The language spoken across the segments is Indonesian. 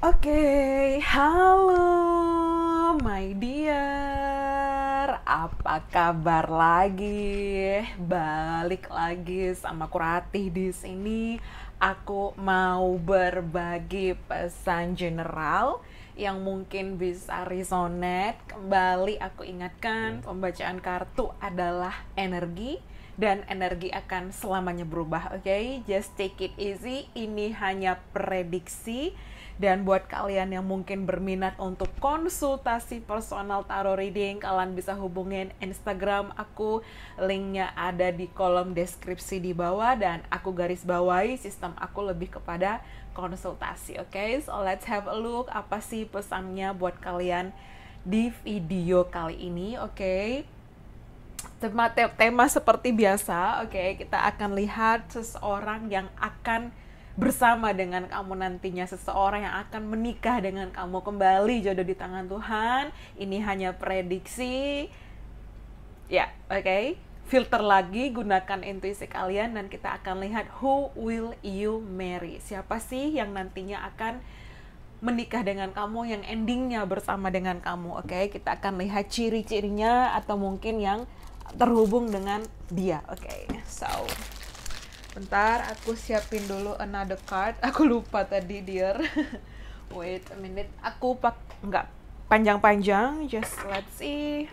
Oke, halo my dear, apa kabar lagi? Balik lagi sama aku Ratih di sini. Aku mau berbagi pesan general yang mungkin bisa resonate. Kembali aku ingatkan, pembacaan kartu adalah energi dan energi akan selamanya berubah, oke? Just take it easy. Ini hanya prediksi. Dan buat kalian yang mungkin berminat untuk konsultasi personal tarot reading, kalian bisa hubungin Instagram aku. Linknya ada di kolom deskripsi di bawah dan aku garis bawahi sistem aku lebih kepada konsultasi, oke? So let's have a look apa sih pesannya buat kalian di video kali ini, oke? Tema seperti biasa, oke, kita akan lihat seseorang yang akan bersama dengan kamu nantinya, seseorang yang akan menikah dengan kamu. Kembali jodoh di tangan Tuhan. Ini hanya prediksi. Ya, oke. Filter lagi, gunakan intuisi kalian dan kita akan lihat who will you marry. Siapa sih yang nantinya akan menikah dengan kamu, yang endingnya bersama dengan kamu, oke? Kita akan lihat ciri-cirinya atau mungkin yang terhubung dengan dia, oke? So, bentar, aku siapin dulu another card. Aku lupa tadi, dear. Wait a minute. Aku nggak panjang-panjang. Just let's see.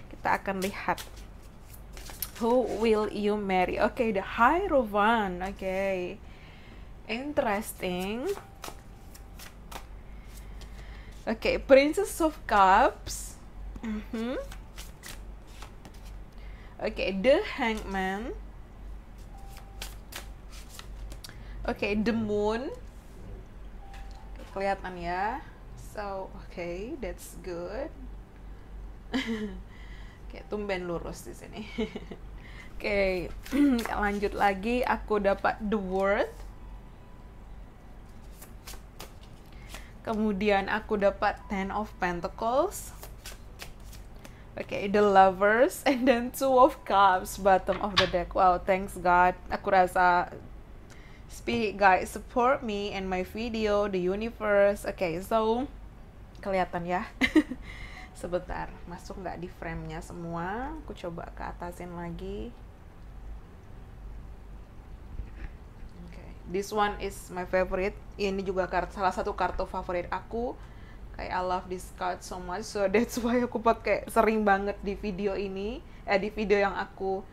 Kita akan lihat. Who will you marry? Okay, the Hierophant. Okay. Interesting. Okay, Princess of Cups. Okay, the Hangman. Okay, the Moon. Kelihatan ya. So, okay, that's good. Kayak tumben lurus di sini. Oke, lanjut lagi. Aku dapat the Worth. Kemudian aku dapat Ten of Pentacles. Oke, the Lovers. And then Two of Cups, bottom of the deck. Wow, thanks God. Aku rasa Spirit guys support me and my video, the universe. Okay, so kelihatan ya. Sebentar, masuk nggak di frame-nya semua? Aku coba ke atasin lagi. Okay, this one is my favorite. Ini juga salah satu kartu favorit aku. Kayak I love this card so much, so that's why aku pakai sering banget di video ini, di video yang aku.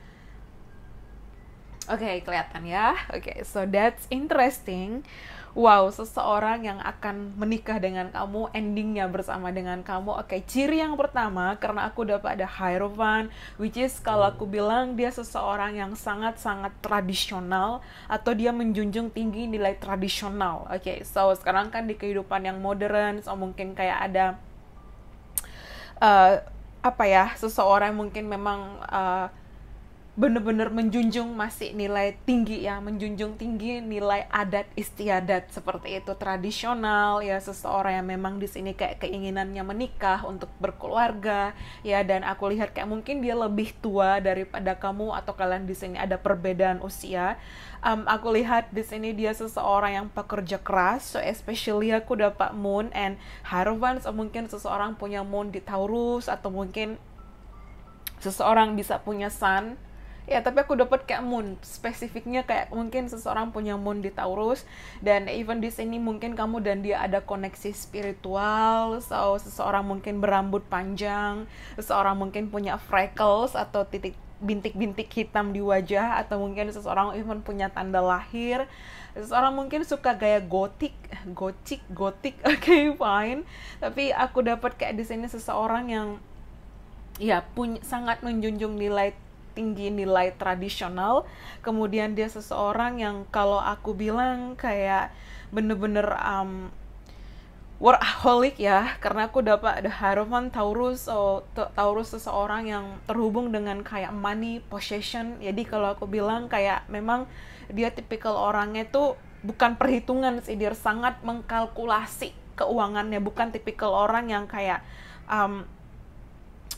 Oke, kelihatan ya. Oke, so that's interesting. Wow, seseorang yang akan menikah dengan kamu, endingnya bersama dengan kamu. Oke, ciri yang pertama, karena aku dapat ada Hierophant, which is kalau aku bilang dia seseorang yang sangat-sangat tradisional, atau dia menjunjung tinggi nilai tradisional. Oke, so sekarang kan di kehidupan yang modern, so mungkin kayak ada seseorang mungkin memang bener-bener menjunjung masih nilai tinggi ya, menjunjung tinggi nilai adat istiadat seperti itu, tradisional ya, seseorang yang memang di sini kayak keinginannya menikah untuk berkeluarga ya, dan aku lihat kayak mungkin dia lebih tua daripada kamu atau kalian di sini ada perbedaan usia. Aku lihat di sini dia seseorang yang pekerja keras, so especially aku dapat Moon and Hierophant, so mungkin seseorang punya Moon di Taurus atau mungkin seseorang bisa punya Sun. Ya, tapi aku dapat kayak Moon, spesifiknya kayak mungkin seseorang punya Moon di Taurus, dan even di sini mungkin kamu dan dia ada koneksi spiritual. So seseorang mungkin berambut panjang, seseorang mungkin punya freckles atau titik bintik-bintik hitam di wajah, atau mungkin seseorang even punya tanda lahir. Seseorang mungkin suka gaya gotik. Okay, fine. Tapi aku dapat kayak di sini seseorang yang ya punya sangat menjunjung nilai tinggi, nilai tradisional. Kemudian dia seseorang yang kalau aku bilang kayak bener-bener workaholic ya, karena aku dapat ada Hierophant Taurus. So Taurus seseorang yang terhubung dengan kayak money, possession. Jadi kalau aku bilang kayak memang dia tipikal orangnya tuh bukan perhitungan sih, dia sangat mengkalkulasi keuangannya, bukan tipikal orang yang kayak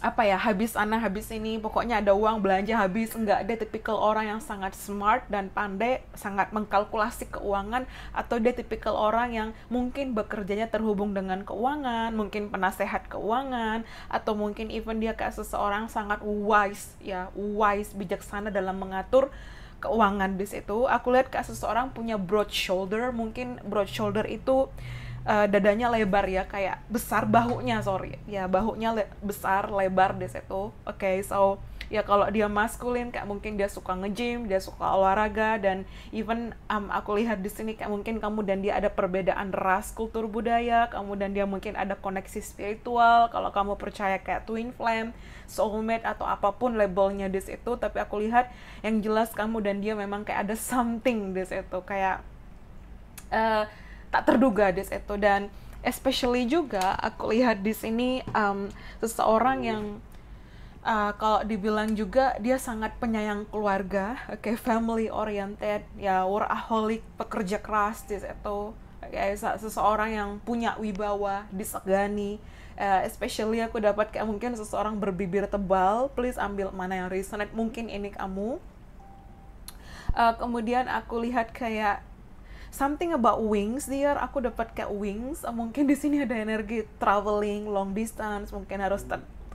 apa ya, habis sana habis ini, pokoknya ada uang belanja habis. Enggak, dia tipikal orang yang sangat smart dan pandai, sangat mengkalkulasi keuangan. Atau dia tipikal orang yang mungkin bekerjanya terhubung dengan keuangan, mungkin penasehat keuangan, atau mungkin even dia kayak seseorang sangat wise ya, wise, bijaksana dalam mengatur keuangan. Di situ aku lihat kayak seseorang punya broad shoulder. Mungkin broad shoulder itu dadanya lebar ya, kayak besar bahunya, sorry ya, bahunya besar lebar di situ. Oke, so ya kalau dia maskulin kayak mungkin dia suka nge-gym, dia suka olahraga. Dan even aku lihat di sini kayak mungkin kamu dan dia ada perbedaan ras, kultur budaya, kamu dan dia mungkin ada koneksi spiritual kalau kamu percaya kayak twin flame, soulmate, atau apapun labelnya di situ. Tapi aku lihat yang jelas kamu dan dia memang kayak ada something di situ, kayak tak terduga di situ. Dan especially juga aku lihat di sini seseorang yang kalau dibilang juga dia sangat penyayang keluarga, oke, family oriented ya, workaholic, pekerja keras di situ, seseorang yang punya wibawa, disegani. Especially aku dapat kayak mungkin seseorang berbibir tebal, please ambil mana yang resonate, mungkin ini kamu. Kemudian aku lihat kayak something about wings dear, aku dapat kayak wings. Mungkin di sini ada energi traveling long distance, mungkin harus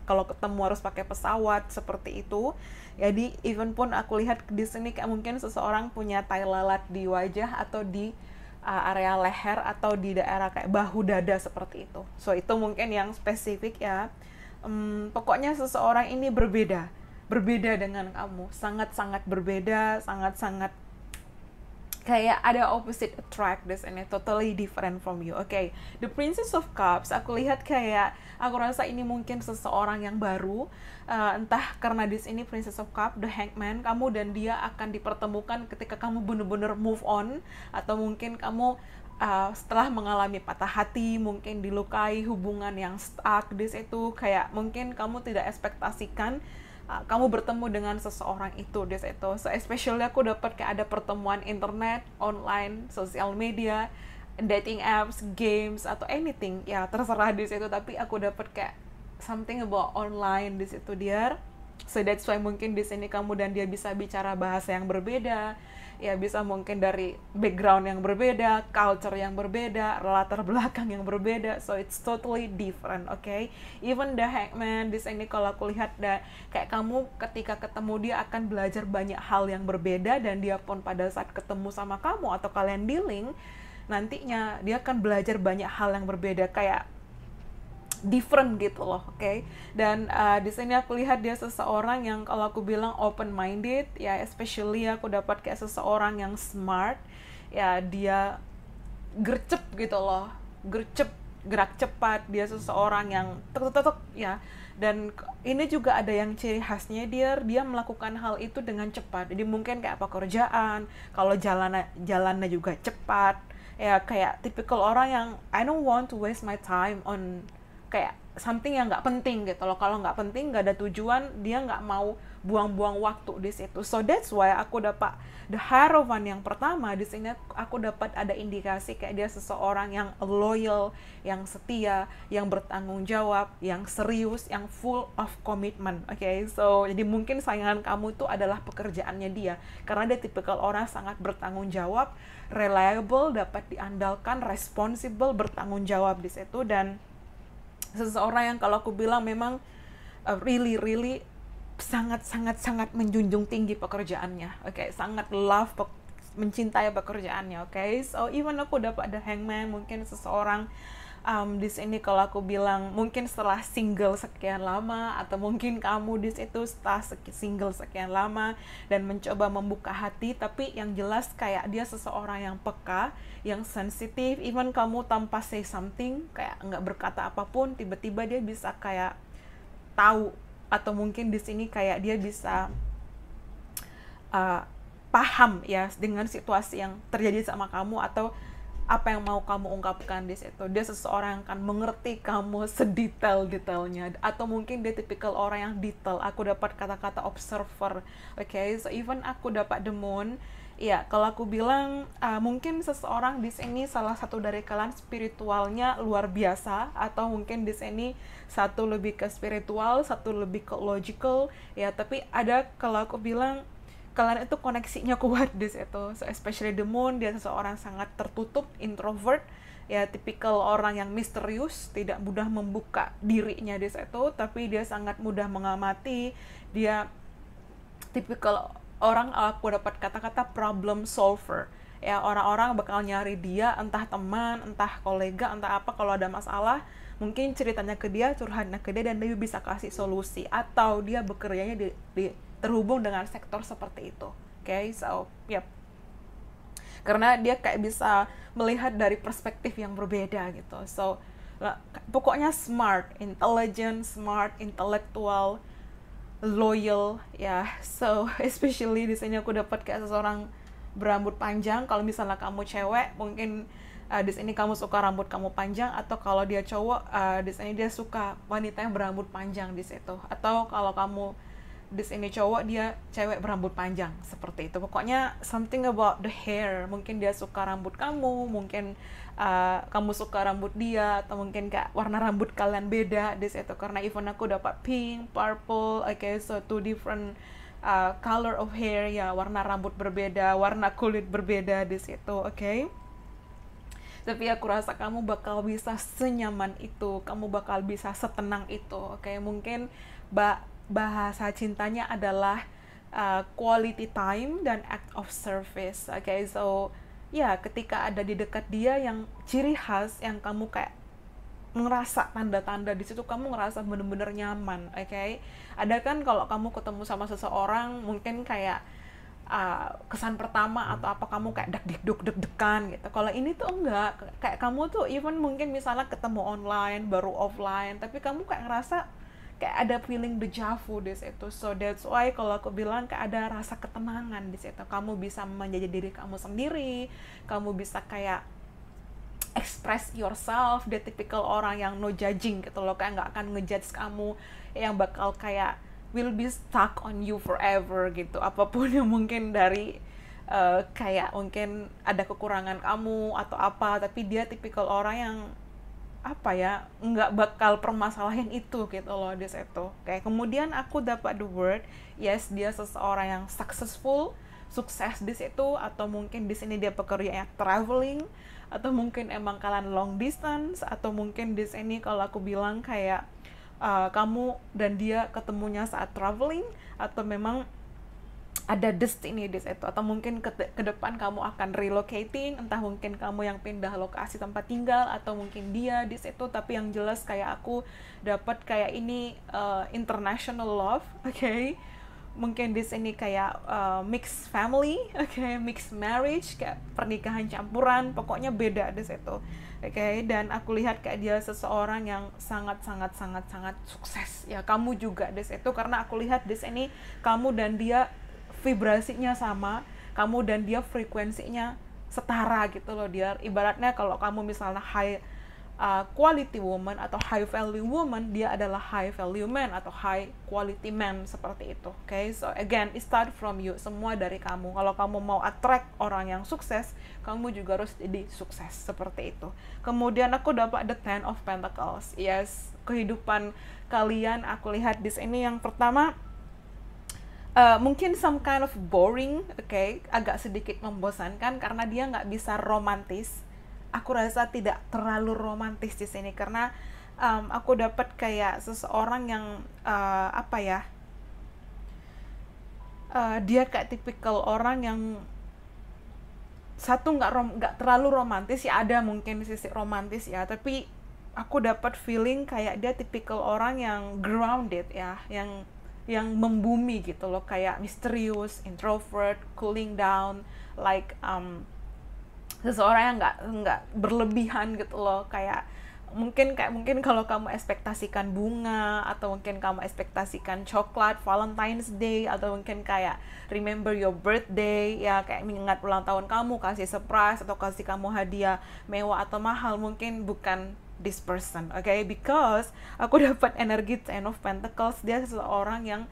kalau ketemu harus pakai pesawat seperti itu. Jadi even pun aku lihat di sini kayak mungkin seseorang punya tai lalat di wajah atau di area leher atau di daerah kayak bahu dada seperti itu. So itu mungkin yang spesifik ya. Pokoknya seseorang ini berbeda dengan kamu, sangat-sangat berbeda, sangat-sangat kayak ada opposite attract di sini, totally different from you. Okay, the Princess of Cups, aku lihat kayak aku rasa ini mungkin seseorang yang baru, entah karena di sini Princess of Cups, the Hangman, kamu dan dia akan dipertemukan ketika kamu benar-benar move on, atau mungkin kamu setelah mengalami patah hati, mungkin dilukai, hubungan yang stuck di situ, kayak mungkin kamu tidak ekspektasikan kamu bertemu dengan seseorang itu di situ. So especially aku dapat kayak ada pertemuan internet, online, sosial media, dating apps, games, atau anything ya, terserah di situ. Tapi aku dapat kayak something about online di situ dia. So that's why mungkin di sini kamu dan dia bisa bicara bahasa yang berbeda, ya bisa mungkin dari background yang berbeda, culture yang berbeda, latar belakang yang berbeda. So it's totally different, okay? Even the Hangman di sini kalau aku lihat kayak kamu ketika ketemu dia akan belajar banyak hal yang berbeda, dan dia pun pada saat ketemu sama kamu atau kalian dealing nantinya dia akan belajar banyak hal yang berbeda, kayak different gitu loh, okay? Dan di sini aku lihat dia seseorang yang kalau aku bilang open minded ya, especially aku dapat kayak seseorang yang smart ya, dia gercep gitu loh, gercep, gerak cepat, dia seseorang yang tek ya. Dan ini juga ada yang ciri khasnya, dia melakukan hal itu dengan cepat. Jadi mungkin kayak pekerjaan, kalau jalannya juga cepat ya, kayak tipikal orang yang I don't want to waste my time on kayak something yang nggak penting gitu loh. Kalau nggak penting, nggak ada tujuan, dia nggak mau buang-buang waktu di situ. So that's why aku dapat the Hierophant yang pertama di sini. Aku dapat ada indikasi kayak dia seseorang yang loyal, yang setia, yang bertanggung jawab, yang serius, yang full of commitment. Okay, so jadi mungkin sayangan kamu itu adalah pekerjaannya dia, karena dia tipikal orang sangat bertanggung jawab, reliable, dapat diandalkan, responsible, bertanggung jawab di situ. Dan seseorang yang kalau aku bilang memang really sangat menjunjung tinggi pekerjaannya, okay? Sangat mencintai pekerjaannya, okay? So even aku dapat ada Hangman, mungkin seseorang di sini kalau aku bilang mungkin setelah single sekian lama, atau mungkin kamu di situ setelah single sekian lama dan mencoba membuka hati, tapi yang jelas kayak dia seseorang yang peka, yang sensitif. Even kamu tanpa say something, kayak nggak berkata apapun, tiba-tiba dia bisa kayak tahu, atau mungkin di sini kayak dia bisa paham ya dengan situasi yang terjadi sama kamu, atau apa yang mau kamu ungkapkan di situ. Dia seseorang yang akan mengerti kamu sedetail-detailnya, atau mungkin dia tipikal orang yang detail. Aku dapat kata-kata observer, okay? So even aku dapat the Moon Ya, kalau aku bilang mungkin seseorang di sini salah satu dari kalian spiritualnya luar biasa, atau mungkin di sini satu lebih ke spiritual, satu lebih ke logical. Ya, tapi ada, kalau aku bilang kalian itu koneksinya kuat di situ. So, especially the moon, dia seseorang sangat tertutup, introvert. Ya, tipikal orang yang misterius, tidak mudah membuka dirinya di situ, tapi dia sangat mudah mengamati. Dia tipikal orang, aku dapat kata-kata problem solver. Ya, orang-orang bakal nyari dia, entah teman, entah kolega, entah apa, kalau ada masalah mungkin ceritanya ke dia, curhatnya ke dia, dan dia bisa kasih solusi, atau dia bekerjanya terhubung dengan sektor seperti itu. Okay, so yep, karena dia kayak bisa melihat dari perspektif yang berbeda gitu. So pokoknya smart, intelligent, smart, intellectual, loyal ya. So especially di sini aku dapat kayak seseorang berambut panjang. Kalau misalnya kamu cewek, mungkin di sini kamu suka rambut kamu panjang, atau kalau dia cowok, di sini dia suka wanita yang berambut panjang di situ. Atau kalau kamu di sini cowok, dia cewek berambut panjang, seperti itu. Pokoknya something about the hair. Mungkin dia suka rambut kamu, mungkin kamu suka rambut dia, atau mungkin kayak warna rambut kalian beda di situ. Karena even aku dapat pink, purple, okay, so two different color of hair ya, warna rambut berbeda, warna kulit berbeda di situ, okay. Tapi aku rasa kamu bakal bisa senyaman itu, kamu bakal bisa setenang itu, okay. Mungkin bahasa cintanya adalah quality time dan act of service, okay. So ya, ketika ada di dekat dia, yang ciri khas yang kamu kayak ngerasa tanda-tanda di situ, kamu ngerasa bener-bener nyaman, okay. Ada kan kalau kamu ketemu sama seseorang, mungkin kayak kesan pertama atau apa, kamu kayak deg-degan gitu. Kalau ini tuh enggak, kayak kamu tuh even mungkin misalnya ketemu online, baru offline, tapi kamu kayak ngerasa kayak ada feeling deja vu di situ. So that's why kalau aku bilang kayak ada rasa ketenangan di situ. Kamu bisa menjadi diri kamu sendiri, kamu bisa kayak express yourself. Dia tipikal orang yang no judging gitu loh, kayak nggak akan ngejudge kamu, yang bakal kayak will be stuck on you forever gitu. Apapun yang mungkin dari kayak mungkin ada kekurangan kamu atau apa, tapi dia tipikal orang yang apa ya, nggak bakal permasalahan itu gitu loh di situ. Kayak kemudian aku dapat the word, yes, dia seseorang yang successful, sukses di situ, atau mungkin di sini dia pekerja yang traveling, atau mungkin emang kalian long distance, atau mungkin di sini kalau aku bilang kayak kamu dan dia ketemunya saat traveling, atau memang ada destiny di situ, atau mungkin ke depan kamu akan relocating, entah mungkin kamu yang pindah lokasi tempat tinggal, atau mungkin dia di situ. Tapi yang jelas kayak aku dapat kayak ini international love, okay. Mungkin di sini kayak mixed family, okay, mixed marriage, kayak pernikahan campuran, pokoknya beda di situ. Okay, dan aku lihat kayak dia seseorang yang sangat sukses. Ya, kamu juga di situ, karena aku lihat di sini kamu dan dia vibrasinya sama, kamu dan dia frekuensinya setara gitu loh. Dia ibaratnya kalau kamu misalnya high quality woman atau high value woman, dia adalah high value man atau high quality man, seperti itu. Okay, so again, it start from you, semua dari kamu. Kalau kamu mau attract orang yang sukses, kamu juga harus jadi sukses, seperti itu. Kemudian aku dapat the Ten of Pentacles. Yes, kehidupan kalian aku lihat di sini yang pertama mungkin some kind of boring, okay, agak sedikit membosankan karena dia nggak bisa romantis. Aku rasa tidak terlalu romantis di sini karena aku dapat kayak seseorang yang apa ya, dia kayak tipikal orang yang satu nggak terlalu romantis ya, ada mungkin sisi romantis ya, tapi aku dapat feeling kayak dia tipikal orang yang grounded ya, yang membumi gitu loh, kayak misterius, introvert, cooling down, like seseorang yang nggak berlebihan gitu loh. Kayak mungkin kalau kamu ekspektasikan bunga, atau mungkin kamu ekspektasikan coklat Valentine's Day, atau mungkin kayak remember your birthday ya, kayak mengingat ulang tahun kamu, kasih surprise atau kasih kamu hadiah mewah atau mahal, mungkin bukan this person, okay, because aku dapat energi Ten of Pentacles. Dia seseorang yang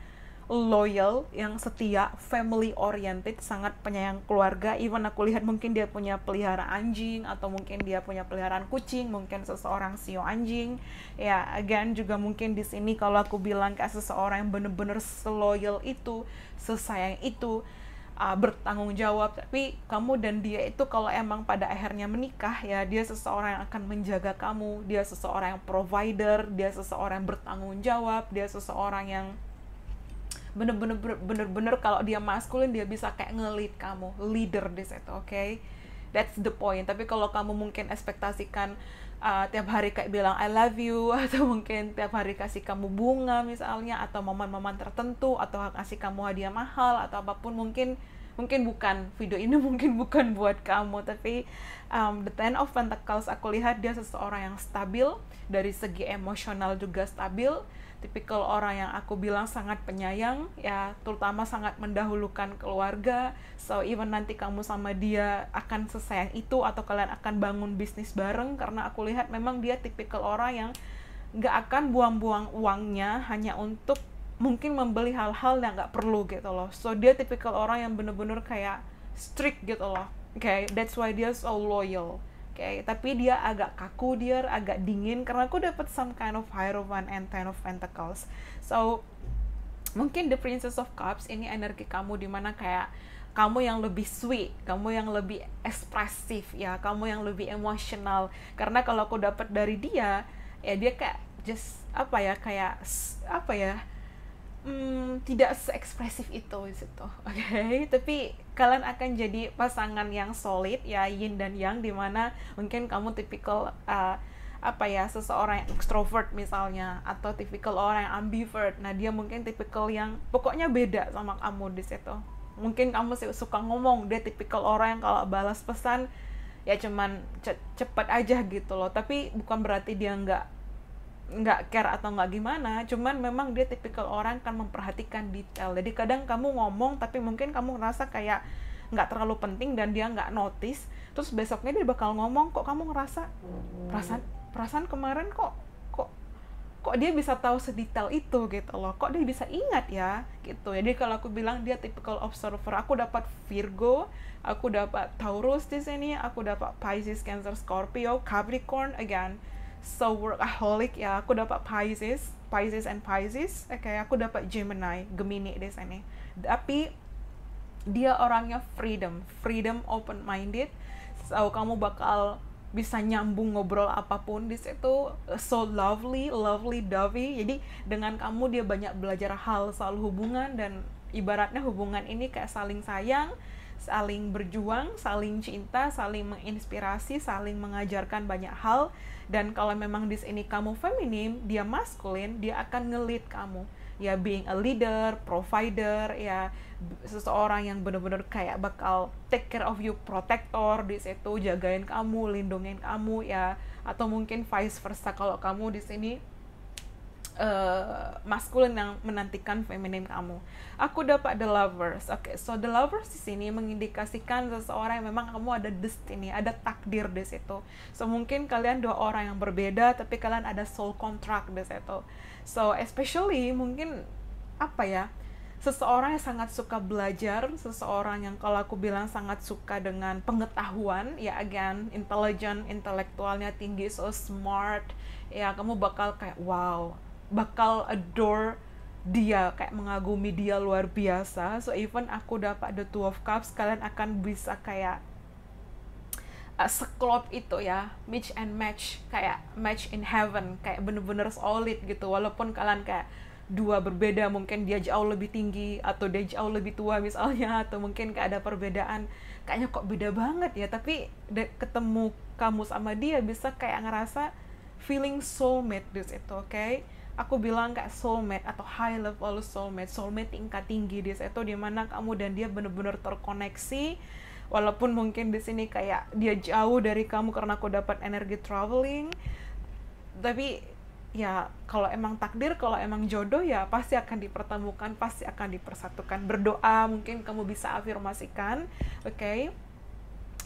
loyal, yang setia, family oriented, sangat penyayang keluarga. Even aku lihat mungkin dia punya pelihara anjing, atau mungkin dia punya peliharaan kucing, mungkin seseorang sio anjing. Ya, again juga mungkin di sini kalau aku bilang kayak seseorang yang bener-bener seloyal itu, sesayang itu, bertanggung jawab. Tapi kamu dan dia itu kalau emang pada akhirnya menikah, ya dia seseorang yang akan menjaga kamu, dia seseorang yang provider, dia seseorang yang bertanggung jawab, dia seseorang yang bener-bener kalau dia maskulin dia bisa kayak nge-lead kamu, leader di situ, okay? That's the point. Tapi kalau kamu mungkin ekspektasikan tiap hari kayak bilang I love you, atau mungkin tiap hari kasih kamu bunga misalnya, atau momen-momen tertentu, atau kasih kamu hadiah mahal atau apapun, mungkin bukan video ini, mungkin bukan buat kamu. Tapi the Ten of Pentacles aku lihat dia seseorang yang stabil, dari segi emosional juga stabil, tipikal orang yang aku bilang sangat penyayang, ya terutama sangat mendahulukan keluarga. So even nanti kamu sama dia akan sesayang itu, atau kalian akan bangun bisnis bareng, karena aku lihat memang dia tipikal orang yang gak akan buang-buang uangnya hanya untuk mungkin membeli hal-hal yang gak perlu gitu loh. So dia tipikal orang yang bener-bener kayak strict gitu loh, okay? That's why dia so loyal. Okay, tapi dia agak kaku, dia agak dingin, karena aku dapat some kind of Hierophant and Ten of Pentacles. So mungkin the Princess of Cups ini energi kamu, dimana kayak kamu yang lebih sweet, kamu yang lebih ekspresif, ya kamu yang lebih emosional. Karena kalau aku dapat dari dia, ya dia kayak just tidak seekspresif itu di situ, okay? Tapi kalian akan jadi pasangan yang solid, ya yin dan yang, dimana mungkin kamu tipikal seseorang yang extrovert misalnya, atau tipikal orang yang ambivert. Nah dia mungkin tipikal yang pokoknya beda sama kamu di situ. Mungkin kamu suka ngomong, dia tipikal orang yang kalau balas pesan ya cuman cepet aja gitu loh. Tapi bukan berarti dia nggak care atau nggak gimana, cuman memang dia tipikal orang kan memperhatikan detail. Jadi kadang kamu ngomong tapi mungkin kamu ngerasa kayak nggak terlalu penting dan dia nggak notice, terus besoknya dia bakal ngomong, kok kamu ngerasa perasaan kemarin kok dia bisa tahu sedetail itu gitu loh, kok dia bisa ingat ya gitu. Jadi kalau aku bilang dia typical observer. Aku dapat Virgo, aku dapat Taurus di sini, aku dapat Pisces, Cancer, Scorpio, Capricorn, again so workaholic, ya aku dapat Pisces and Pisces. Okay, aku dapat Gemini di sini. Tapi dia orangnya freedom open minded. So kamu bakal bisa nyambung ngobrol apapun di situ. So lovely dovey. Jadi dengan kamu dia banyak belajar hal soal hubungan, dan ibaratnya hubungan ini kayak saling sayang, saling berjuang, saling cinta, saling menginspirasi, saling mengajarkan banyak hal. Dan kalau memang di sini kamu feminim, dia maskulin, dia akan nge-lead kamu, ya being a leader, provider, ya seseorang yang benar-benar kayak bakal take care of you, protector di situ, jagain kamu, lindungin kamu, ya. Atau mungkin vice versa kalau kamu di sini maskulin yang menantikan feminin kamu. Aku dapat the lovers. Okay, so the lovers di sini mengindikasikan seseorang yang memang kamu ada destiny, ada takdir di situ. So mungkin kalian dua orang yang berbeda, tapi kalian ada soul contract di situ. So especially mungkin seseorang yang sangat suka belajar, seseorang yang kalau aku bilang sangat suka dengan pengetahuan, ya again intelligent, intelektualnya tinggi, so smart. Ya kamu bakal kayak wow, bakal adore dia, kayak mengagumi dia luar biasa. So even aku dapat the Two of Cups, kalian akan bisa kayak seklop itu ya, mix and match, kayak match in heaven, kayak bener-bener solid gitu. Walaupun kalian kayak dua berbeda, mungkin dia jauh lebih tinggi atau dia jauh lebih tua misalnya, atau mungkin kayak ada perbedaan, kayaknya kok beda banget ya, tapi ketemu kamu sama dia bisa kayak ngerasa feeling soulmate di situ, okay? Aku bilang kayak soulmate atau high level soulmate tingkat tinggi di situ, dimana kamu dan dia benar-benar terkoneksi. Walaupun mungkin di sini kayak dia jauh dari kamu karena aku dapat energi traveling, tapi ya kalau emang takdir, kalau emang jodoh, ya pasti akan dipertemukan, pasti akan dipersatukan. Berdoa mungkin kamu bisa afirmasikan, okay?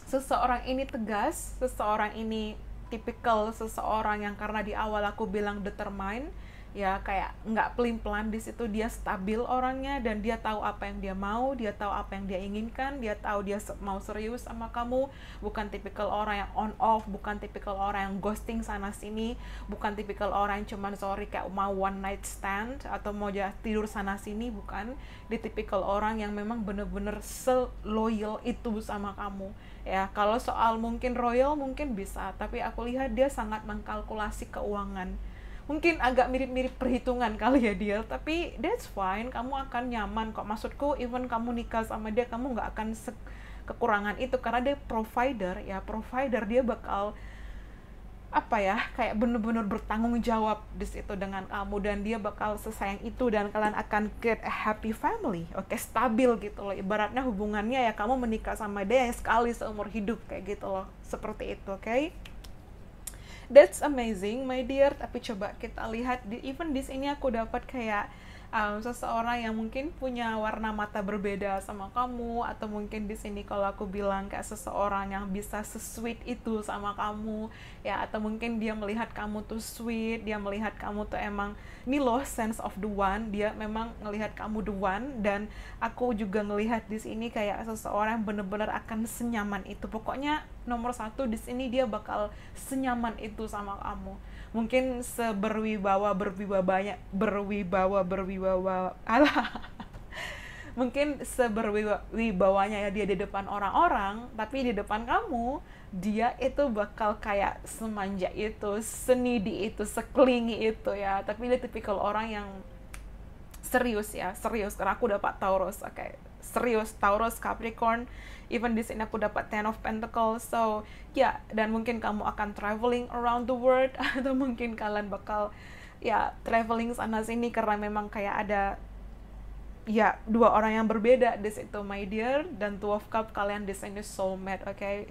Seseorang ini tegas, seseorang ini tipikal seseorang yang karena di awal aku bilang determined, ya, kayak nggak pelin-pelan. Di situ dia stabil orangnya dan dia tahu apa yang dia mau, dia tahu apa yang dia inginkan, dia tahu dia mau serius sama kamu, bukan tipikal orang yang on off, bukan tipikal orang yang ghosting sana sini, bukan tipikal orang yang cuman sorry kayak mau one night stand atau mau tidur sana sini, bukan. Dia tipikal orang yang memang bener-bener se-loyal itu sama kamu. Ya, kalau soal mungkin royal mungkin bisa, tapi aku lihat dia sangat mengkalkulasi keuangan. Mungkin agak mirip-mirip perhitungan kali ya dia, tapi that's fine, kamu akan nyaman kok. Maksudku, even kamu nikah sama dia, kamu nggak akan kekurangan itu, karena dia provider. Ya, provider, dia bakal apa ya, kayak bener-bener bertanggung jawab di situ dengan kamu, dan dia bakal sesayang itu, dan kalian akan get a happy family. Oke, stabil gitu loh, ibaratnya hubungannya ya kamu menikah sama dia yang sekali seumur hidup kayak gitu loh, seperti itu. Oke, that's amazing, my dear. Tapi coba kita lihat, even di sini aku dapat kayak seseorang yang mungkin punya warna mata berbeda sama kamu, atau mungkin di sini kalau aku bilang kayak seseorang yang bisa se-sweet itu sama kamu, ya, atau mungkin dia melihat kamu tuh sweet, dia melihat kamu tuh emang ini loh sense of the one, dia memang ngelihat kamu the one. Dan aku juga ngelihat di sini kayak seseorang yang bener-bener akan senyaman itu. Pokoknya nomor satu di sini, dia bakal senyaman itu sama kamu. Mungkin berwibawa alah mungkin seberwibawanya ya dia di depan orang-orang, tapi di depan kamu dia itu bakal kayak semanja itu, senidi itu, seklingi itu ya. Tapi dia tipikal orang yang serius ya, serius, karena aku dapat Taurus. Oke, serius, Taurus, Capricorn. Even di sini aku dapat Ten of Pentacles. So ya, dan mungkin kamu akan traveling around the world atau mungkin kalian bakal ya traveling sana sini, karena memang kayak ada ya dua orang yang berbeda di situ, my dear. Dan Two of Cup, kalian di sini soulmate. Oke,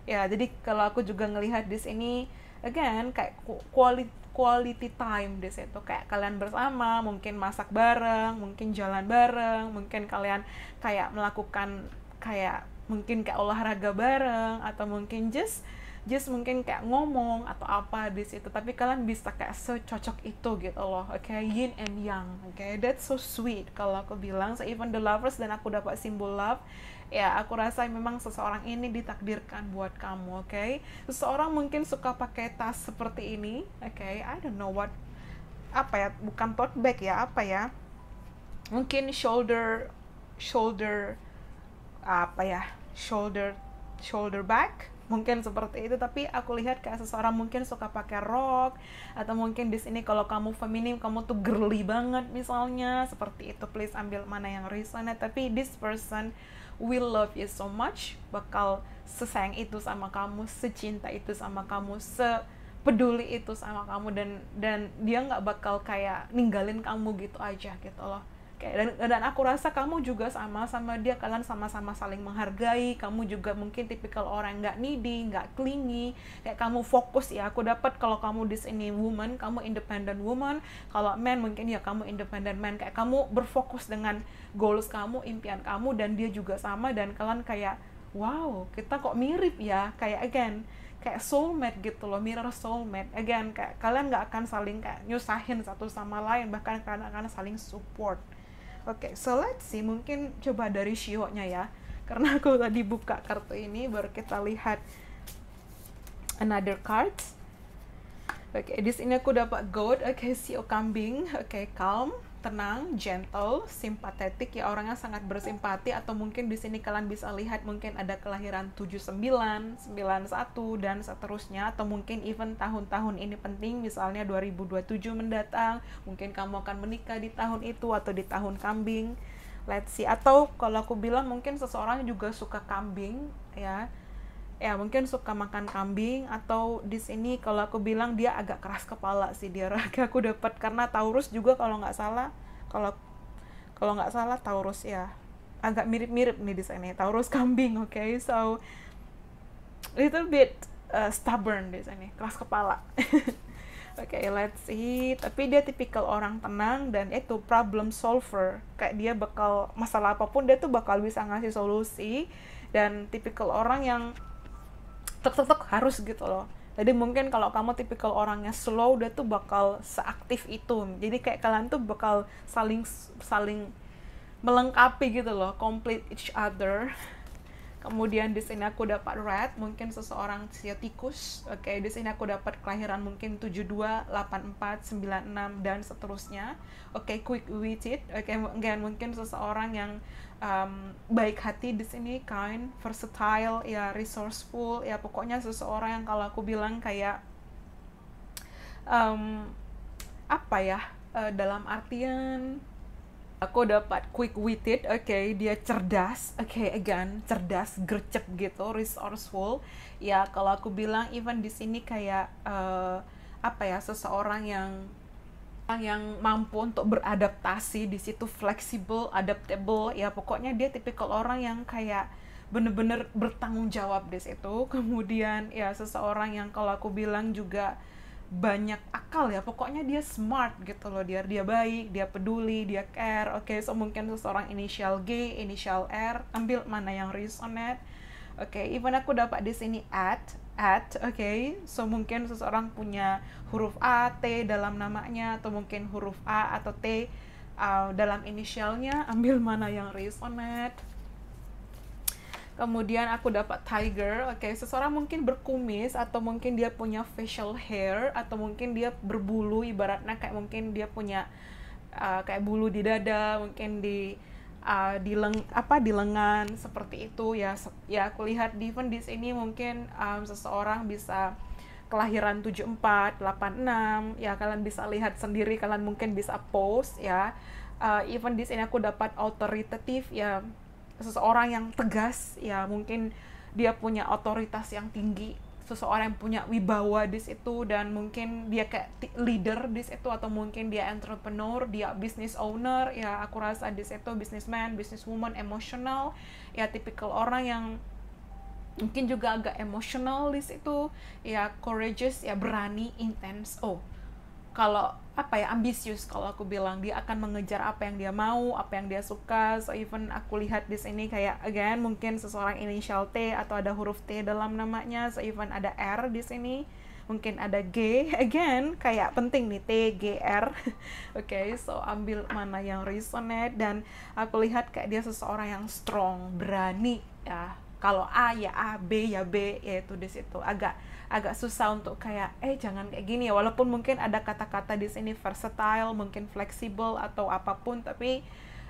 ya, jadi kalau aku juga ngelihat di sini again kayak quality time di situ, kayak kalian bersama, mungkin masak bareng, mungkin jalan bareng, mungkin kalian kayak melakukan kayak mungkin kayak olahraga bareng, atau mungkin just mungkin kayak ngomong atau apa di situ, tapi kalian bisa kayak secocok itu gitu loh. Oke, yin and yang. Oke, that's so sweet kalau aku bilang. So even the lovers, dan aku dapat simbol love. Ya, aku rasa memang seseorang ini ditakdirkan buat kamu. Oke, seseorang mungkin suka pakai tas seperti ini. Oke, I don't know what, apa ya, bukan tote bag ya, apa ya, mungkin shoulder apa ya, shoulder bag, mungkin seperti itu. Tapi aku lihat kayak seseorang mungkin suka pakai rok, atau mungkin di sini kalau kamu feminim, kamu tuh girly banget misalnya, seperti itu. Please ambil mana yang resonate. Tapi this person will love you so much, bakal sesayang itu sama kamu, secinta itu sama kamu, sepeduli itu sama kamu, dan dia nggak bakal kayak ninggalin kamu gitu aja gitu loh. Dan aku rasa kamu juga sama dia, kalian sama-sama saling menghargai. Kamu juga mungkin tipikal orang nggak needy, nggak clingy, kayak kamu fokus ya. Aku dapat kalau kamu di sini woman, kamu independent woman. Kalau man mungkin ya kamu independent man, kayak kamu berfokus dengan goals kamu, impian kamu, dan dia juga sama. Dan kalian kayak wow, kita kok mirip ya, kayak again kayak soulmate gitu loh, mirror soulmate. Again, kayak kalian nggak akan saling kayak nyusahin satu sama lain, bahkan kalian akan saling support. Oke, so let's see, mungkin coba dari Shio-nya ya, karena aku tadi buka kartu ini, baru kita lihat another card. Oke, di sini aku dapat goat. Oke, Shio kambing. Oke, calm, tenang, gentle, simpatetik ya, orangnya sangat bersimpati. Atau mungkin di sini kalian bisa lihat mungkin ada kelahiran 79, 91 dan seterusnya, atau mungkin even tahun-tahun ini penting, misalnya 2027 mendatang, mungkin kamu akan menikah di tahun itu atau di tahun kambing. Let's see. Atau kalau aku bilang mungkin seseorang juga suka kambing ya. Ya, mungkin suka makan kambing. Atau di sini kalau aku bilang dia agak keras kepala sih dia. Aku dapat karena Taurus juga kalau nggak salah. Kalau nggak salah Taurus ya. Agak mirip-mirip nih di sini. Taurus kambing, oke. So little bit stubborn di sini, keras kepala. Oke, let's see. Tapi dia tipikal orang tenang dan itu problem solver. Kayak dia bakal masalah apapun dia tuh bakal bisa ngasih solusi, dan tipikal orang yang tek harus gitu loh. Jadi mungkin kalau kamu tipikal orangnya slow, dia tuh bakal seaktif itu. Jadi kayak kalian tuh bakal saling saling melengkapi gitu loh, complete each other. Kemudian di sini aku dapat red, mungkin seseorang tikus. Oke, di sini aku dapat kelahiran mungkin 72, 84, 96 dan seterusnya. Oke, quick witted. Oke, mungkin seseorang yang baik hati di sini, kind, versatile, ya resourceful, ya pokoknya seseorang yang kalau aku bilang kayak apa ya, dalam artian aku dapat quick witted, dia cerdas, again cerdas, gercep gitu, resourceful. Ya kalau aku bilang even di sini kayak apa ya, seseorang yang mampu untuk beradaptasi di situ, flexible, adaptable, ya pokoknya dia tipikal orang yang kayak bener-bener bertanggung jawab di situ. Kemudian ya seseorang yang kalau aku bilang juga banyak akal, ya pokoknya dia smart gitu loh, dia baik, dia peduli, dia care. So mungkin seseorang inisial G, inisial R, ambil mana yang resonate. Even aku dapat di sini at, so mungkin seseorang punya huruf A, T dalam namanya, atau mungkin huruf A atau T dalam inisialnya, ambil mana yang resonate. Kemudian aku dapat tiger. Seseorang mungkin berkumis, atau mungkin dia punya facial hair, atau mungkin dia berbulu, ibaratnya kayak mungkin dia punya kayak bulu di dada, mungkin di lengan seperti itu ya. Ya aku lihat even di sini mungkin seseorang bisa kelahiran 74, 86, ya kalian bisa lihat sendiri, kalian mungkin bisa post ya. Even di sini aku dapat authoritative, ya seseorang yang tegas, ya mungkin dia punya otoritas yang tinggi, seseorang yang punya wibawa di situ, dan mungkin dia kayak leader di situ, atau mungkin dia entrepreneur, dia business owner, ya aku rasa di situ businessman, businesswoman, emosional, ya tipikal orang yang mungkin juga agak emosional di situ, ya courageous, ya berani, intense. Kalau ambisius, kalau aku bilang dia akan mengejar apa yang dia mau, apa yang dia suka. So even aku lihat di sini kayak again mungkin seseorang inisial T atau ada huruf T dalam namanya. So even ada R di sini, mungkin ada G, again kayak penting nih T, G, R. So ambil mana yang resonate, dan aku lihat kayak dia seseorang yang strong, berani ya. Kalau A ya A, B ya B, yaitu di situ agak susah untuk kayak jangan kayak gini ya, walaupun mungkin ada kata-kata di sini versatile, mungkin flexible atau apapun, tapi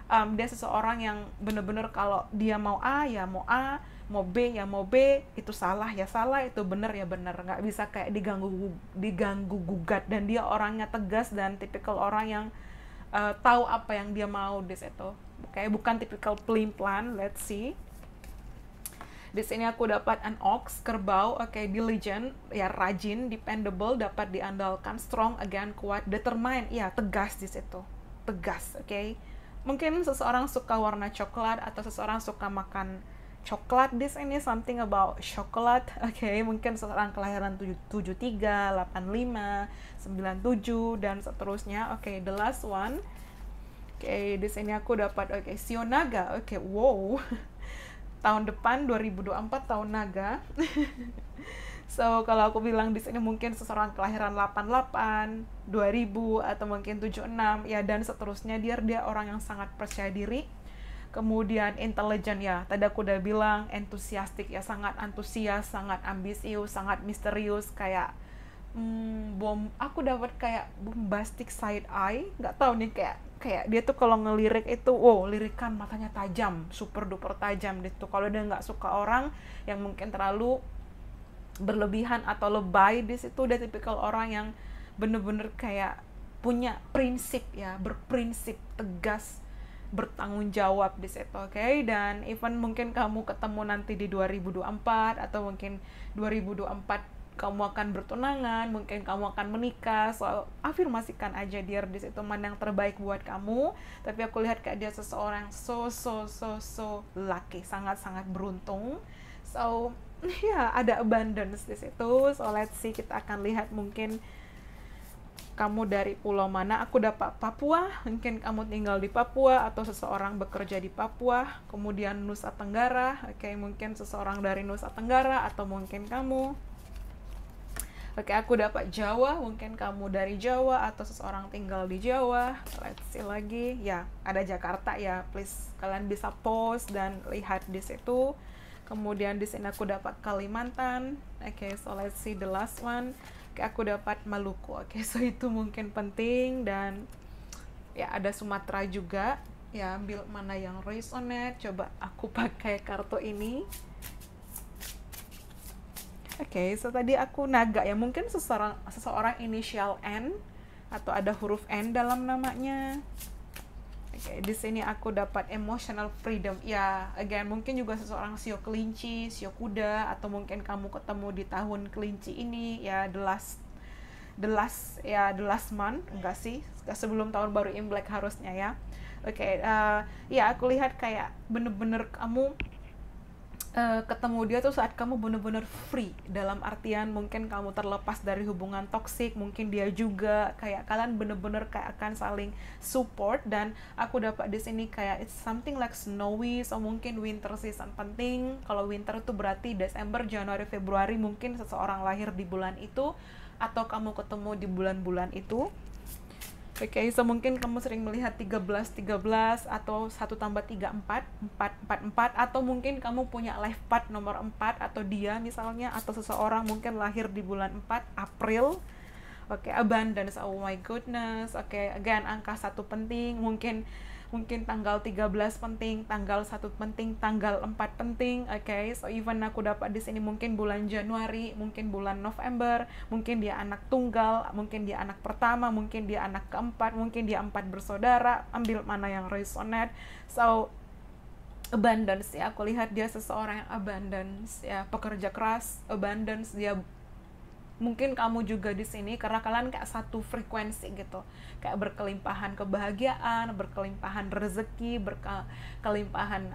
dia seseorang yang bener-bener kalau dia mau A ya mau A, mau B ya mau B, itu salah ya salah, itu bener ya bener, nggak bisa kayak diganggu gugat. Dan dia orangnya tegas dan tipikal orang yang tahu apa yang dia mau di situ. Bukan tipikal pelin-pelan. Let's see. Di sini aku dapat an ox, kerbau. Diligent, ya rajin, dependable, dapat diandalkan, strong, again kuat, determined, ya tegas di situ, tegas. Mungkin seseorang suka warna coklat, atau seseorang suka makan coklat di sini, something about chocolate. Mungkin seseorang kelahiran 73, 85, 97 dan seterusnya. The last one. Di sini aku dapat Sionaga. Wow. Tahun depan 2024 tahun naga. So kalau aku bilang di sini mungkin seseorang kelahiran 88, 2000 atau mungkin 76 ya dan seterusnya. Dia orang yang sangat percaya diri. Kemudian intelligent, ya tadi aku udah bilang, enthusiastic, ya sangat antusias, sangat ambisius, sangat misterius, kayak aku dapat kayak bombastic side eye, nggak tahu nih, kayak dia tuh kalau ngelirik itu, lirikan matanya tajam, super duper tajam gitu. Kalau dia nggak suka orang yang mungkin terlalu berlebihan atau lebay di situ, dia tipikal orang yang bener-bener kayak punya prinsip, ya berprinsip, tegas, bertanggung jawab di situ. Dan even mungkin kamu ketemu nanti di 2024 atau mungkin 2024 kamu akan bertunangan, mungkin kamu akan menikah. So afirmasikan aja dia di situ mana yang terbaik buat kamu. Tapi aku lihat kayak dia seseorang so lucky, sangat beruntung. So ya ada abundance di situ. So let's see, kita akan lihat mungkin kamu dari pulau mana. Aku dapat Papua, mungkin kamu tinggal di Papua atau seseorang bekerja di Papua. Kemudian Nusa Tenggara, mungkin seseorang dari Nusa Tenggara atau mungkin kamu. Oke, aku dapat Jawa, mungkin kamu dari Jawa atau seseorang tinggal di Jawa. Let's see lagi. Ya, ada Jakarta ya. Please kalian bisa post dan lihat di situ. Kemudian di sini aku dapat Kalimantan. Oke, so let's see the last one. Oke, aku dapat Maluku. Oke, so itu mungkin penting. Dan ya ada Sumatera juga. Ya, ambil mana yang resonate. Coba aku pakai kartu ini. Oke, so tadi aku naga ya, mungkin seseorang inisial N atau ada huruf N dalam namanya. Oke, di sini aku dapat emotional freedom. Ya, again mungkin juga seseorang sio kelinci, sio kuda, atau mungkin kamu ketemu di tahun kelinci ini ya, the last month, enggak sih, sebelum tahun baru Imlek harusnya ya. Oke, ya aku lihat kayak bener-bener kamu ketemu dia tuh saat kamu bener-bener free, dalam artian mungkin kamu terlepas dari hubungan toksik, mungkin dia juga, kayak kalian bener-bener kayak akan saling support. Dan aku dapat di sini kayak it's something like snowy, so mungkin winter season penting. Kalau winter itu berarti Desember, Januari, Februari, mungkin seseorang lahir di bulan itu atau kamu ketemu di bulan-bulan itu. Oke, so mungkin kamu sering melihat 13-13 atau 1 tambah 3, 4, 4, 4, 4, atau mungkin kamu punya life path nomor 4, atau dia misalnya, atau seseorang mungkin lahir di bulan 4, April. Oke, abundance, oh my goodness. Oke, again, angka 1 penting, mungkin tanggal 13 penting, tanggal 1 penting, tanggal 4 penting. Oke, so even aku dapat di sini mungkin bulan Januari, mungkin bulan November, mungkin dia anak tunggal, mungkin dia anak pertama, mungkin dia anak keempat, mungkin dia 4 bersaudara. Ambil mana yang resonate. So abundance ya, aku lihat dia seseorang yang abundance ya, pekerja keras, abundance, dia mungkin kamu juga di sini karena kalian kayak satu frekuensi gitu, kayak berkelimpahan kebahagiaan, berkelimpahan rezeki, berkelimpahan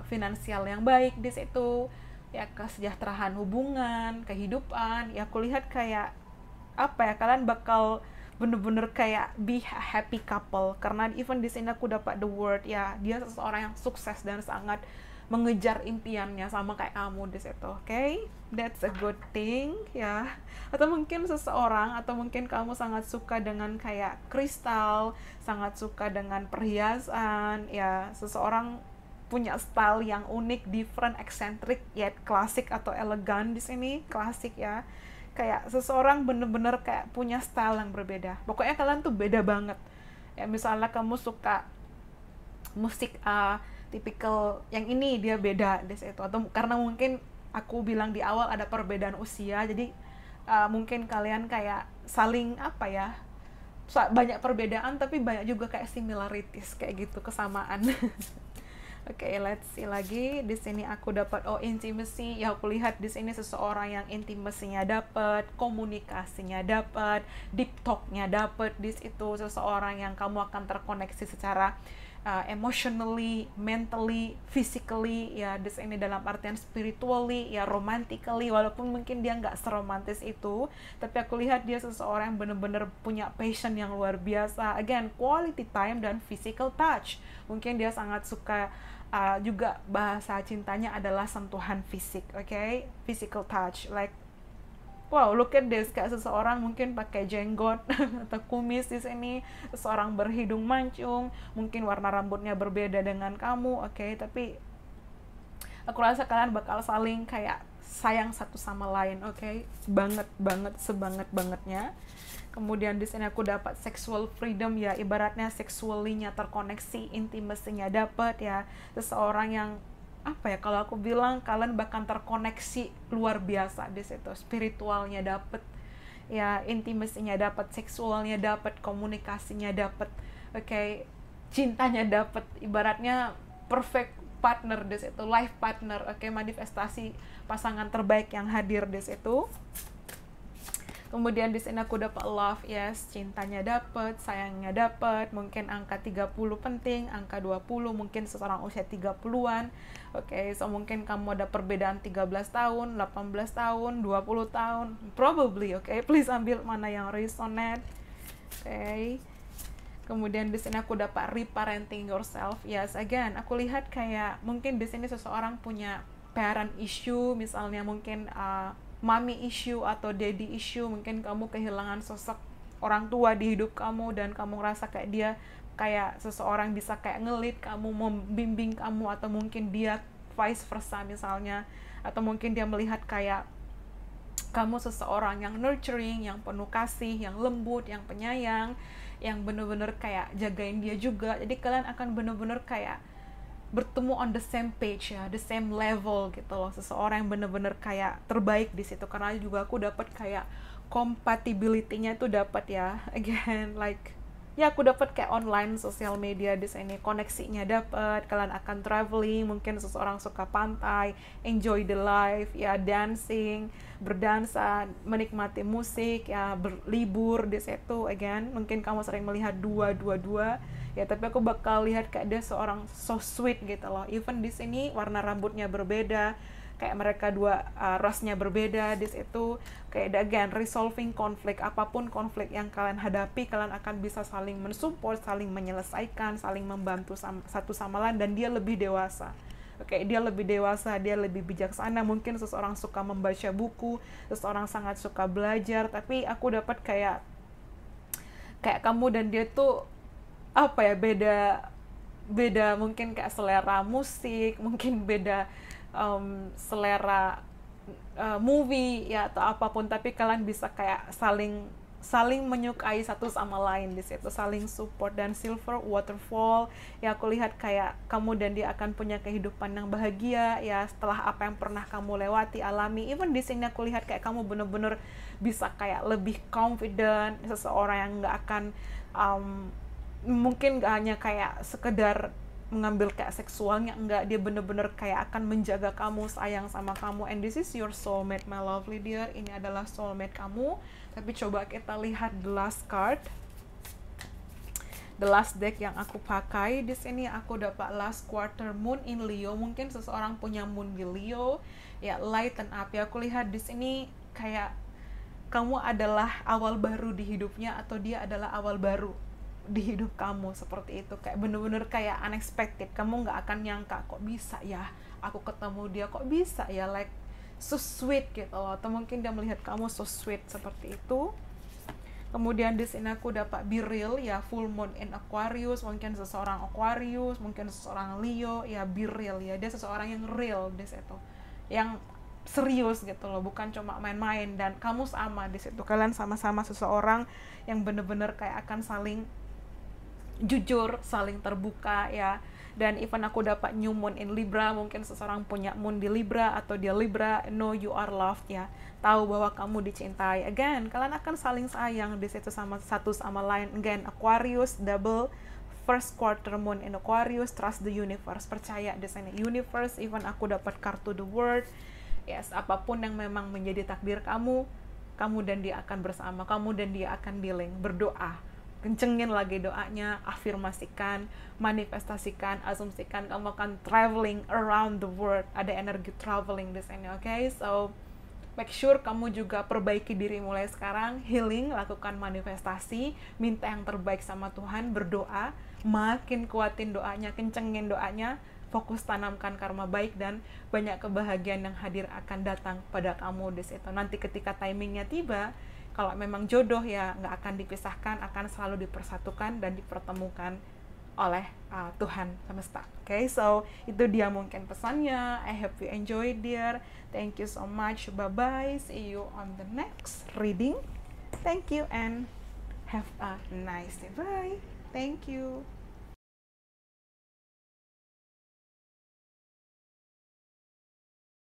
finansial yang baik di situ ya, kesejahteraan hubungan, kehidupan ya. Aku lihat kayak apa ya, kalian bakal bener-bener kayak be a happy couple, karena even di sini aku dapat the word ya, dia seseorang yang sukses dan sangat mengejar impiannya sama kayak kamu di situ. Oke, that's a good thing ya. Atau mungkin seseorang, atau mungkin kamu sangat suka dengan kayak kristal, sangat suka dengan perhiasan ya, seseorang punya style yang unik, different, eccentric, yet klasik atau elegan. Di sini klasik ya, kayak seseorang bener-bener kayak punya style yang berbeda. Pokoknya kalian tuh beda banget ya. Misalnya kamu suka musik tipikal yang ini, dia beda di situ. Atau karena mungkin aku bilang di awal ada perbedaan usia, jadi mungkin kalian kayak saling apa ya, banyak perbedaan tapi banyak juga kayak similarities kayak gitu, kesamaan. Oke, let's see lagi. Di sini aku dapat intimacy. Ya, aku lihat di sini seseorang yang intimasinya dapat, komunikasinya dapat, deep talk-nya dapat. Di situ seseorang yang kamu akan terkoneksi secara emotionally, mentally, physically ya. Di sini dalam artian spiritually ya, romantically, walaupun mungkin dia nggak seromantis itu, tapi aku lihat dia seseorang yang benar-benar punya passion yang luar biasa. Again, quality time dan physical touch. Mungkin dia sangat suka juga bahasa cintanya adalah sentuhan fisik. Oke, physical touch, like wow, look at this, kayak seseorang mungkin pakai jenggot atau kumis di sini, seseorang berhidung mancung, mungkin warna rambutnya berbeda dengan kamu. Oke, tapi aku rasa kalian bakal saling kayak sayang satu sama lain. Oke, banget sebanget-bangetnya. Kemudian di sini aku dapat sexual freedom ya, ibaratnya sexually-nya terkoneksi, intimasinya dapat ya. Seseorang yang apa ya, kalau aku bilang kalian bahkan terkoneksi luar biasa di situ, spiritualnya dapat ya, intimasinya dapat, seksualnya dapat, komunikasinya dapat. Oke, cintanya dapat, ibaratnya perfect partner di situ, life partner. Oke, manifestasi pasangan terbaik yang hadir di situ. Kemudian di sini aku dapat love, yes, cintanya dapat, sayangnya dapat. Mungkin angka 30 penting, angka 20 mungkin seseorang usia 30-an. Oke, so mungkin kamu ada perbedaan 13 tahun, 18 tahun, 20 tahun, probably. Oke, please ambil mana yang resonate. Oke. Kemudian di sini aku dapat reparenting yourself. Yes, again, aku lihat kayak mungkin di sini seseorang punya parent issue, misalnya mungkin mommy issue atau daddy issue, mungkin kamu kehilangan sosok orang tua di hidup kamu dan kamu ngerasa kayak dia kayak seseorang bisa kayak ngelit kamu, membimbing kamu, atau mungkin dia vice versa misalnya, atau mungkin dia melihat kayak kamu seseorang yang nurturing, yang penuh kasih, yang lembut, yang penyayang, yang bener-bener kayak jagain dia juga. Jadi kalian akan bener-bener kayak bertemu on the same page ya, the same level gitu loh. Seseorang yang bener-bener kayak terbaik di situ. Karena juga aku dapat kayak compatibility-nya itu dapat ya, again like ya aku dapat kayak online sosial media di sini, koneksinya dapat. Kalian akan traveling, mungkin seseorang suka pantai, enjoy the life ya, dancing, berdansa, menikmati musik ya, berlibur di situ. Again mungkin kamu sering melihat dua ya, tapi aku bakal lihat kayak dia seorang so sweet gitu loh. Even di sini warna rambutnya berbeda, kayak mereka dua rasnya berbeda di situ. Kayak again resolving konflik, apapun konflik yang kalian hadapi, kalian akan bisa saling mensupport, saling menyelesaikan, saling membantu satu sama lain. Dan dia lebih dewasa. Oke, dia lebih dewasa, dia lebih bijaksana. Mungkin seseorang suka membaca buku, seseorang sangat suka belajar, tapi aku dapat kayak kamu dan dia tuh apa ya, beda mungkin kayak selera musik, mungkin beda selera movie ya atau apapun, tapi kalian bisa kayak saling menyukai satu sama lain di situ, saling support. Dan Silver Waterfall ya, aku lihat kayak kamu dan dia akan punya kehidupan yang bahagia ya setelah apa yang pernah kamu lewati, alami. Even di sini aku lihat kayak kamu bener-bener bisa kayak lebih confident, seseorang yang nggak akan mungkin gak hanya kayak sekedar mengambil kayak seksualnya, enggak, dia bener-bener kayak akan menjaga kamu, sayang sama kamu. And this is your soulmate my lovely dear, ini adalah soulmate kamu. Tapi coba kita lihat the last card, the last deck yang aku pakai. Di sini aku dapat last quarter moon in Leo. Mungkin seseorang punya moon di Leo ya, lighten up ya. Aku lihat di sini kayak kamu adalah awal baru di hidupnya, atau dia adalah awal baru di hidup kamu, seperti itu. Kayak bener-bener kayak unexpected, kamu nggak akan nyangka kok bisa ya aku ketemu dia, kok bisa ya, like so sweet gitu loh. Atau mungkin dia melihat kamu so sweet, seperti itu. Kemudian di sini aku dapat be real ya, full moon in Aquarius. Mungkin seseorang Aquarius, mungkin seseorang Leo ya, be real ya, dia seseorang yang real di situ, yang serius gitu loh, bukan cuma main-main. Dan kamu sama di situ, kalian sama-sama seseorang yang bener-bener kayak akan saling jujur, saling terbuka ya. Dan even aku dapat new moon in Libra, mungkin seseorang punya moon di Libra atau dia Libra, know you are loved ya, tahu bahwa kamu dicintai. Again kalian akan saling sayang di situ sama satu sama lain. Again Aquarius double first quarter moon in Aquarius, trust the universe, percaya di sini universe. Even aku dapat kartu the word, yes, apapun yang memang menjadi takdir kamu, kamu dan dia akan bersama, kamu dan dia akan dealing. Berdoa, kencengin lagi doanya, afirmasikan, manifestasikan, asumsikan kamu akan traveling around the world. Ada energi traveling di sini, oke? So make sure kamu juga perbaiki diri mulai sekarang, healing, lakukan manifestasi, minta yang terbaik sama Tuhan, berdoa, makin kuatin doanya, kencengin doanya, fokus tanamkan karma baik, dan banyak kebahagiaan yang hadir akan datang pada kamu di situ. Nanti ketika timingnya tiba, kalau memang jodoh ya nggak akan dipisahkan, akan selalu dipersatukan dan dipertemukan oleh Tuhan semesta. Okay, so itu dia mungkin pesannya. I hope you enjoyed dear. Thank you so much. Bye bye. See you on the next reading. Thank you and have a nice day. Bye. Thank you.